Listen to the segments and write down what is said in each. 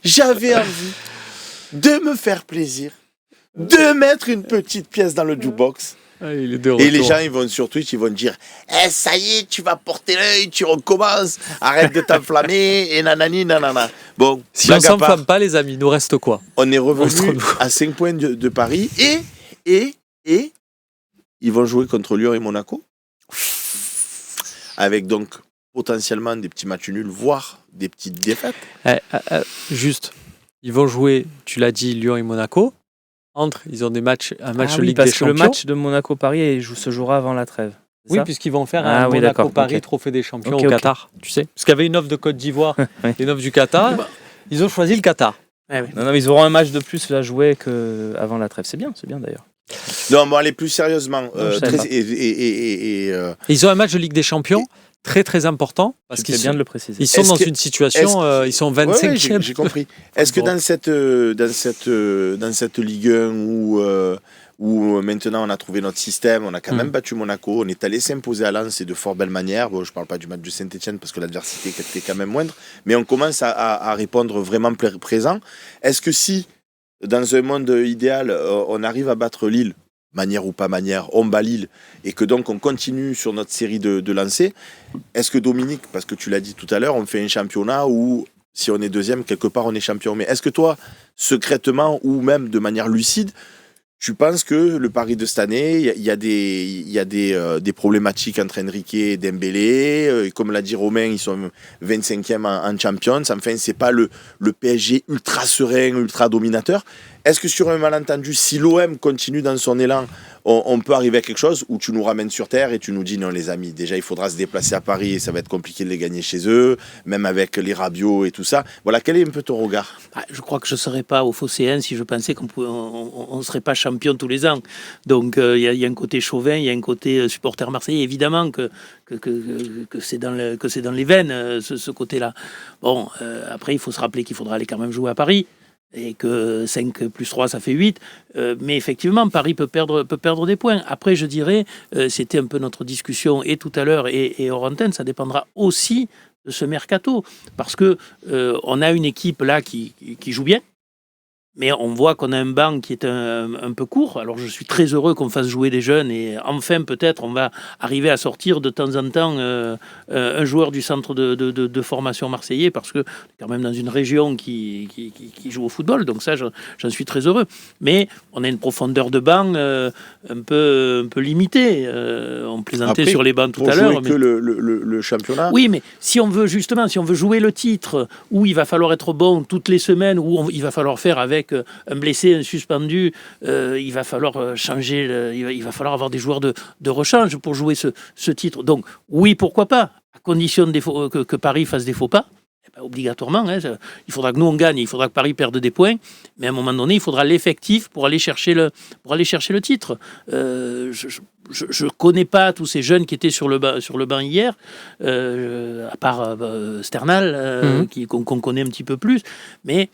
J'avais envie de me faire plaisir, de mettre une petite pièce dans le jukebox. Il est de Et les retour. gens, ils vont sur Twitch, ils vont dire ça y est, tu vas porter l'œil, tu recommences, arrête de t'enflammer, et nanani, nanana. Bon, Si on blague à part, s'enflamme pas, les amis, il nous reste quoi? on est revenu Entre nous. à 5 points de Paris et ils vont jouer contre Lyon et Monaco. Avec donc potentiellement des petits matchs nuls, voire des petites défaites. Juste, ils vont jouer, tu l'as dit, Lyon et Monaco. Ils ont un match de Ligue parce des que Champions. le match de Monaco-Paris se jouera avant la trêve. C'est Oui, ça puisqu'ils vont faire Ah un oui, d'accord, Monaco-Paris ok. Trophée des Champions Ok, au ok. Qatar, tu sais. Parce qu'il y avait une offre de Côte d'Ivoire Oui. et une offre du Qatar. Ils ont choisi le Qatar. Non, ils auront un match de plus à jouer qu'avant la trêve. C'est bien d'ailleurs. Non, bon, allez, plus sérieusement. Non, je savais pas. Et ils ont un match de Ligue des Champions très très important parce C'est qu'ils bien sont, de le préciser. ils sont Est-ce dans que- une situation, ils sont 25e. j'ai compris. Est-ce que dans cette Ligue 1 où maintenant on a trouvé notre système, on a quand même battu Monaco, on est allé s'imposer à Lens et de fort belle manière. Bon, je ne parle pas du match de Saint-Etienne parce que l'adversité était quand même moindre, mais on commence à répondre vraiment présent. Est-ce que si, dans un monde idéal, on arrive à battre Lille, manière ou pas manière, on bat Lille, et que donc on continue sur notre série de lancers, est-ce que Dominique, parce que tu l'as dit tout à l'heure, on fait un championnat où si on est deuxième, quelque part on est champion. Mais est-ce que toi, secrètement ou même de manière lucide, tu penses que le Paris de cette année, il y a des problématiques entre Enrique et Dembélé, comme l'a dit Romain, ils sont 25e en Champions, enfin c'est pas le PSG ultra serein, ultra dominateur. Est-ce que sur un malentendu, si l'OM continue dans son élan, on peut arriver à quelque chose où tu nous ramènes sur terre et tu nous dis non les amis, déjà il faudra se déplacer à Paris et ça va être compliqué de les gagner chez eux, même avec les Rabiot et tout ça. Voilà, quel est un peu ton regard? Je crois que je ne serais pas au Phocéen si je pensais qu'on ne serait pas champion tous les ans. Donc il y a un côté chauvin, il y a un côté supporter marseillais. Évidemment que c'est dans les veines, ce côté-là. Bon, après, il faut se rappeler qu'il faudra aller quand même jouer à Paris. Et que 5 plus 3, ça fait 8. Mais effectivement, Paris peut perdre des points. Après, je dirais, c'était un peu notre discussion et tout à l'heure et hors antenne, ça dépendra aussi de ce mercato. Parce que on a une équipe là qui joue bien. Mais on voit qu'on a un banc qui est un peu court. Alors je suis très heureux qu'on fasse jouer des jeunes et enfin peut-être on va arriver à sortir de temps en temps un joueur du centre de formation marseillais parce que quand même dans une région qui joue au football. Donc ça j'en suis très heureux. Mais on a une profondeur de banc un peu limitée. On plaisantait Après, sur les bancs tout pour à l'heure. jouer que le championnat. Oui, mais si on veut jouer le titre, où il va falloir être bon toutes les semaines, où il va falloir faire avec un blessé, un suspendu, il va falloir changer, il va falloir avoir des joueurs de rechange pour jouer ce titre. Donc oui, pourquoi pas, à condition que Paris fasse des faux pas. Obligatoirement, il faudra que nous on gagne, il faudra que Paris perde des points, mais à un moment donné, il faudra l'effectif pour aller chercher le titre. Je ne connais pas tous ces jeunes qui étaient sur le banc hier, à part Sternal, qu'on connaît un petit peu plus, mais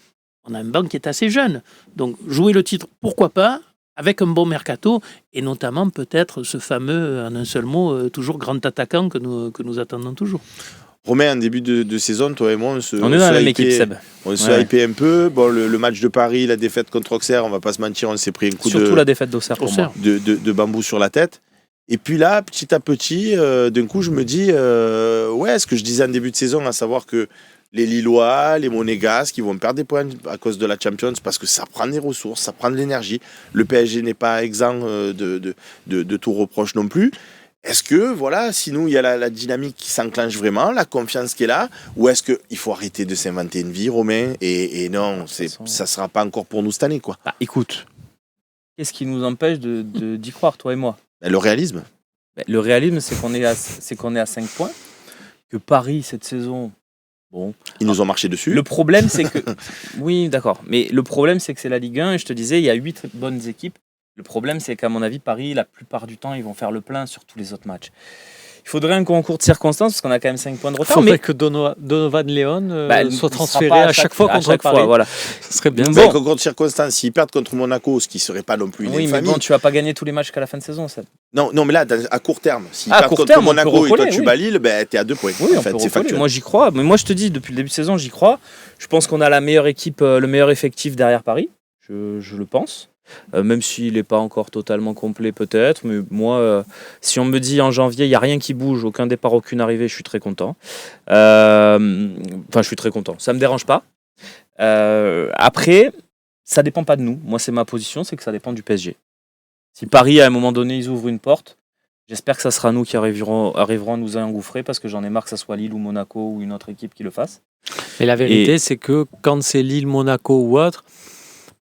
on a un banc qui est assez jeune. Donc jouer le titre, pourquoi pas, avec un bon mercato, et notamment peut-être ce fameux, en un seul mot, toujours grand attaquant que nous attendons toujours. Romain, en début de saison, toi et moi, on est dans la même équipe, Seb. On se hypait un peu. Bon, le match de Paris, la défaite contre Auxerre, on va pas se mentir, on s'est pris un coup Surtout la défaite d'Auxerre pour moi. de bambou sur la tête. Et puis là, petit à petit, d'un coup, je me dis, ce que je disais en début de saison, à savoir que les Lillois, les Monégasques, qui vont perdre des points à cause de la Champions, parce que ça prend des ressources, ça prend de l'énergie. Le PSG n'est pas exempt de tout reproche non plus. Est-ce que, sinon il y a la dynamique qui s'enclenche vraiment, la confiance qui est là, ou est-ce qu'il faut arrêter de s'inventer une vie, Romain, et non, ça ne sera pas encore pour nous cette année, quoi. Écoute, qu'est-ce qui nous empêche d'y croire, toi et moi? Le réalisme. Le réalisme, c'est qu'on est à 5 points, que Paris, cette saison... Bon. Ils nous ont marché dessus. Le problème, c'est que... Oui, d'accord. Mais le problème, c'est que c'est la Ligue 1. Et je te disais, il y a 8 bonnes équipes. Le problème, c'est qu'à mon avis, Paris, la plupart du temps, ils vont faire le plein sur tous les autres matchs. Il faudrait un concours de circonstances parce qu'on a quand même 5 points de Il retard. faudrait Mais que Donovan Leon bah, soit il transféré sera pas à chaque fois contre Paris. voilà. Ce serait bien. Mais concours de circonstances, s'ils perdent contre Monaco, ce qui serait pas non plus une Oui, mais infamie. bon, tu vas pas gagner tous les matchs qu'à la fin de saison. Ça. Non, mais là, à court terme, s'ils À perdent court contre terme, on Monaco peut et toi recoller, tu oui. bats Lille, ben, t'es à 2 points. Oui, en on fait, peut c'est recoller. factuel. Moi, j'y crois. Mais moi, je te dis, depuis le début de saison, j'y crois. Je pense qu'on a la meilleure équipe, le meilleur effectif derrière Paris. Je le pense. Même s'il n'est pas encore totalement complet, peut-être. Mais moi, si on me dit en janvier, il n'y a rien qui bouge, aucun départ, aucune arrivée, je suis très content. Enfin, je suis très content. Ça ne me dérange pas. Après, ça ne dépend pas de nous. Moi, c'est ma position, c'est que ça dépend du PSG. Si Paris, à un moment donné, ils ouvrent une porte, j'espère que ça sera nous qui arriverons à nous engouffrer parce que j'en ai marre que ça soit Lille ou Monaco ou une autre équipe qui le fasse. Et la vérité, c'est que quand c'est Lille, Monaco ou autre,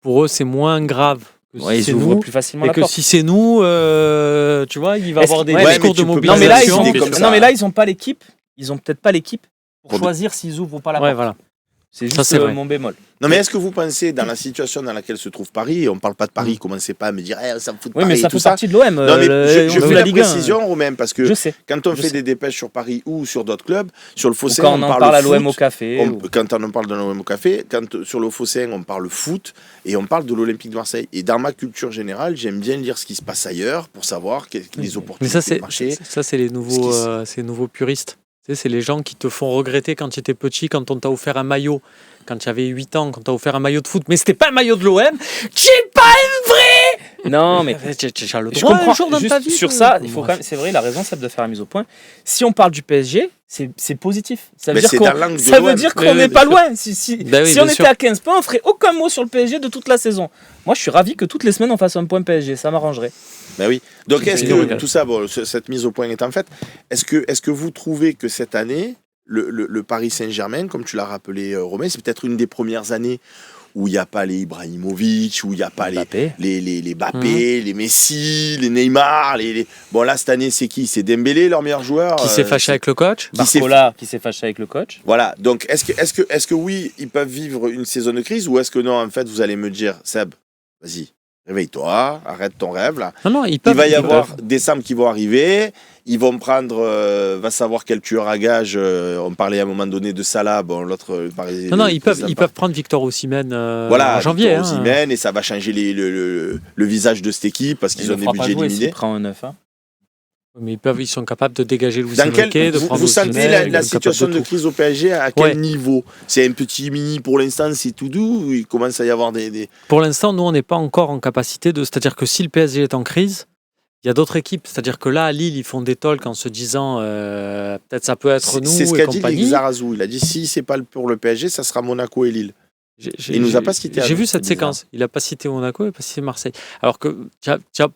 pour eux, c'est moins grave. Que Ouais, si ils c'est ouvrent nous, plus facilement et la que porte. si c'est nous, tu vois, il va y Est-ce avoir des que- ouais, discours mais de tu peux Non, mais là, ils Organisation, ont... des comme ça. non, mais là, ils n'ont pas l'équipe. Ils ont peut-être pas l'équipe pour Pour- choisir s'ils ouvrent ou pas la Ouais, porte. voilà. C'est Ça, juste c'est vrai. mon bémol. Non, mais est-ce que vous pensez, dans la situation dans laquelle se trouve Paris, et on parle pas de Paris, commencez pas à me dire, ça me fout de Oui, Paris mais ça et tout fait ça. partie de l'OM. Non, mais je on fais joue la Ligue 1. précision, Romain, parce que Je sais. quand on je fait sais. des dépêches sur Paris ou sur d'autres clubs, sur le Ou Phocéen, quand on en parle à l'OM au foot, café. ou- quand on en parle de l'OM au café, quand sur le Phocéen, on parle foot et on parle de l'Olympique de Marseille. Et dans ma culture générale, j'aime bien lire ce qui se passe ailleurs pour savoir les Mais opportunités ça, de marché. c'est les nouveaux puristes. Tu sais, c'est les gens qui te font regretter quand tu étais petit, quand on t'a offert un maillot, quand tu avais 8 ans, quand on t'a offert un maillot de foot, mais c'était pas un maillot de l'OM. Tu es pas un vrai. Non, mais Tu as le je droit un comprends. jour dans ta Juste vie. sur ça, il faut quand même. C'est vrai, la raison, c'est de faire la mise au point. Si on parle du PSG, c'est positif. Ça veut Mais dire c'est qu'on dans l'angle de ça veut l'OM. dire Oui, qu'on oui, n'est bien pas sûr. loin. Si Ben oui, si bien on était sûr. à 15 points, on ferait aucun mot sur le PSG de toute la saison. Moi, je suis ravi que toutes les semaines on fasse un point PSG. Ça m'arrangerait. Ben oui. Donc, C'est est-ce rigolo. que tout ça, bon, cette mise au point étant faite, est-ce que vous trouvez que cette année, le Paris Saint-Germain, comme tu l'as rappelé, Romain, c'est peut-être une des premières années où il n'y a pas les Ibrahimovic, où il n'y a pas Mbappé. les Mbappé, les Messi, les Neymar. Bon, là, cette année, c'est qui? C'est Dembélé, leur meilleur joueur Qui s'est fâché avec le coach. Qui s'est- Barcola qui s'est fâché avec le coach. Voilà, donc est-ce que oui, ils peuvent vivre une saison de crise ou est-ce que non, en fait, vous allez me dire, Seb, vas-y, réveille-toi, arrête ton rêve là. Non, ils Il peuvent. va y ils avoir peuvent. décembre qui vont arriver, ils vont prendre, va savoir quel tueur à gage, on parlait à un moment donné de Salah, bon l'autre, Non, ils peuvent prendre Victor Osimhen voilà, en janvier. Victor hein. Osimhen, et ça va changer le visage de cette équipe parce qu'ils ont des budgets S'il limités. prend un 9. Hein. Mais ils sont capables de dégager Luis Dans quel, Enrique, de vous, prendre vous sentez Osimhen, la ils sont situation capables de tout. crise au PSG à quel Ouais. niveau? C'est un petit mini pour l'instant, c'est tout doux, ou il commence à y avoir des... Pour l'instant, nous, on n'est pas encore en capacité de. C'est-à-dire que si le PSG est en crise, il y a d'autres équipes. C'est-à-dire que là, à Lille, ils font des talks en se disant peut-être ça peut être nous C'est ce et qu'a dit compagnie. Lixarazou. Il a dit si c'est pas pour le PSG, ça sera Monaco et Lille. Il nous a pas cité. J'ai avant, vu c'est cette bizarre. séquence. Il n'a pas cité Monaco, il n'a pas cité Marseille. Alors que,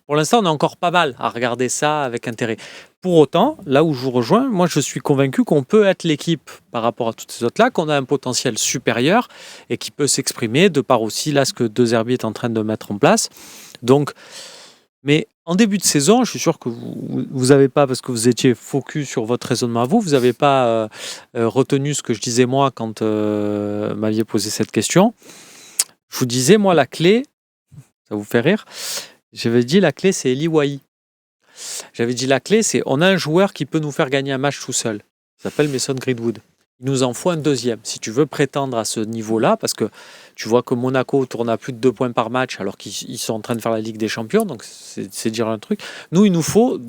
pour l'instant, on est encore pas mal à regarder ça avec intérêt. Pour autant, là où je vous rejoins, moi, je suis convaincu qu'on peut être l'équipe par rapport à toutes ces autres-là, qu'on a un potentiel supérieur et qui peut s'exprimer de par aussi là ce que De Zerbi est en train de mettre en place. Donc, mais en début de saison, je suis sûr que vous n'avez pas, parce que vous étiez focus sur votre raisonnement à vous n'avez pas retenu ce que je disais moi quand m'aviez posé cette question. Je vous disais, moi, la clé, ça vous fait rire, j'avais dit la clé, c'est Eli Wahi. J'avais dit la clé, c'est on a un joueur qui peut nous faire gagner un match tout seul. Il s'appelle Mason Greenwood. Il nous en faut un deuxième. Si tu veux prétendre à ce niveau-là, parce que tu vois que Monaco tourne à plus de 2 points par match alors qu'ils sont en train de faire la Ligue des Champions, donc c'est dire un truc. Nous, il nous faut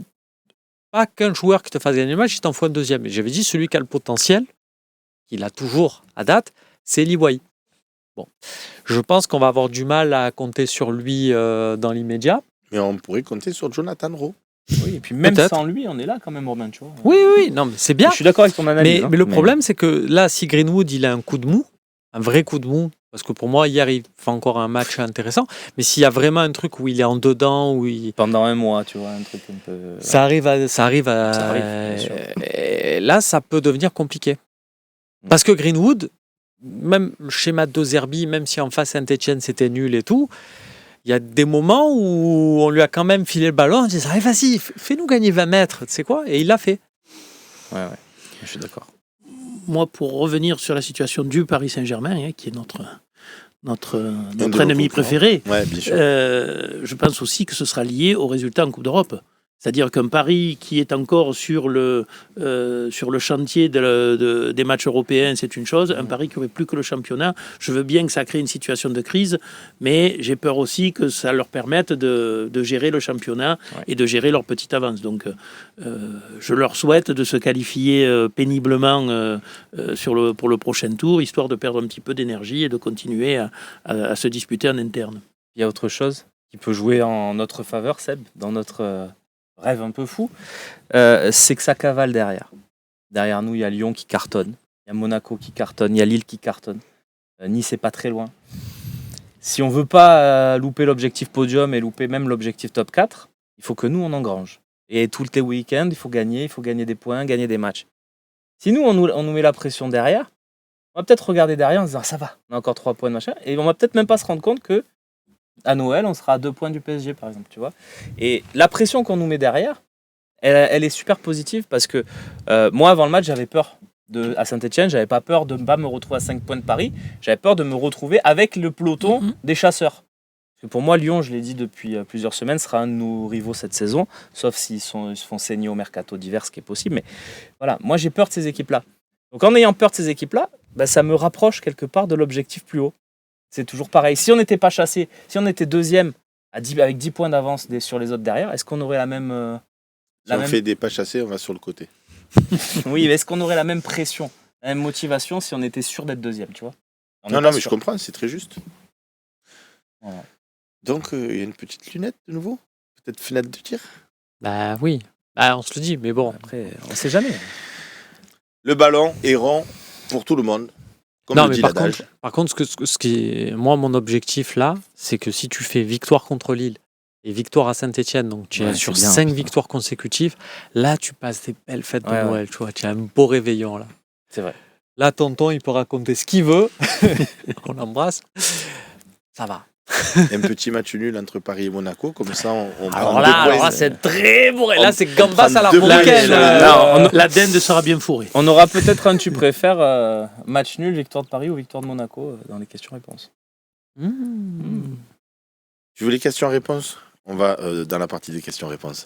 pas qu'un joueur qui te fasse gagner le match, il t'en faut un deuxième. Et j'avais dit celui qui a le potentiel, qu'il a toujours à date, c'est Eli Wahi. Bon, je pense qu'on va avoir du mal à compter sur lui dans l'immédiat. Mais on pourrait compter sur Jonathan Rowe. Oui, et puis même Peut-être. sans lui, on est là quand même, Romain, tu vois. Oui, non, mais c'est bien. Je suis d'accord avec ton analyse. Mais le problème, c'est que là, si Greenwood, il a un coup de mou, un vrai coup de mou, parce que pour moi, hier, il fait encore un match intéressant, mais s'il y a vraiment un truc où il est en dedans, où il... Pendant un mois, tu vois, un truc un peu. Ça arrive, bien sûr. et là, ça peut devenir compliqué. Parce que Greenwood, même le schéma de De Zerbi, même si en face Saint-Etienne, c'était nul et tout, il y a des moments où on lui a quand même filé le ballon en disant allez, vas-y, fais-nous gagner 20 mètres, tu sais quoi? Et il l'a fait. Ouais, je suis d'accord. Moi, pour revenir sur la situation du Paris Saint-Germain, hein, qui est notre de nos ennemi concurrents. préféré, Ouais, bien sûr. je pense aussi que ce sera lié aux résultats en Coupe d'Europe. C'est-à-dire qu'un Paris qui est encore sur le chantier des matchs européens, c'est une chose. Un Paris qui n'aurait plus que le championnat, je veux bien que ça crée une situation de crise, mais j'ai peur aussi que ça leur permette de gérer le championnat et de gérer leur petite avance. Donc, je leur souhaite de se qualifier péniblement pour le prochain tour, histoire de perdre un petit peu d'énergie et de continuer à se disputer en interne. Il y a autre chose qui peut jouer en notre faveur, Seb, dans notre rêve un peu fou, c'est que ça cavale derrière. Derrière nous, il y a Lyon qui cartonne, il y a Monaco qui cartonne, il y a Lille qui cartonne. Nice n'est pas très loin. Si on ne veut pas louper l'objectif podium et louper même l'objectif top 4, il faut que nous, on engrange. Et tous les week-ends, il faut gagner des points, gagner des matchs. Si nous, on nous met la pression derrière, on va peut-être regarder derrière en se disant ça va, on a encore 3 points de machin, et on va peut-être même pas se rendre compte que à Noël, on sera à 2 points du PSG, par exemple, tu vois. Et la pression qu'on nous met derrière, elle est super positive parce que moi, avant le match, j'avais peur à Saint-Etienne, j'avais pas peur de ne pas me retrouver à 5 points de Paris, j'avais peur de me retrouver avec le peloton des chasseurs. Parce que pour moi, Lyon, je l'ai dit depuis plusieurs semaines, sera un de nos rivaux cette saison, sauf s'ils se font saigner au mercato d'hiver, ce qui est possible. Mais voilà, moi, j'ai peur de ces équipes-là. Donc en ayant peur de ces équipes-là, ça me rapproche quelque part de l'objectif plus haut. C'est toujours pareil. Si on n'était pas chassé, si on était deuxième avec 10 points d'avance sur les autres derrière, est-ce qu'on aurait la même... fait des pas chassés, on va sur le côté. Oui, mais est-ce qu'on aurait la même pression, la même motivation si on était sûr d'être deuxième, tu vois? Non, mais je comprends, c'est très juste. Voilà. Donc, il y a une petite lunette de nouveau? Peut-être fenêtre de tir? Bah oui, on se le dit, mais bon. Après, on ne sait jamais. Le ballon est rond pour tout le monde. Comme Non, le mais dit l'adage. par contre, ce qui est, moi, mon objectif là, c'est que si tu fais victoire contre Lille et victoire à Saint-Etienne, donc tu es sur 5 victoires consécutives, là, tu passes des belles fêtes de Noël, tu vois, tu as un beau réveillon là. C'est vrai. Là, tonton, il peut raconter ce qu'il veut. On l'embrasse. Ça va. Un petit match nul entre Paris et Monaco, comme ça on Alors prend là, c'est très bourré. Là, c'est gambas à la Bourriquet, Bourriquet. La dinde sera bien fourrée. On aura peut-être un tu préfères match nul, victoire de Paris ou victoire de Monaco dans les questions-réponses. Tu veux les questions-réponses? On va dans la partie des questions-réponses.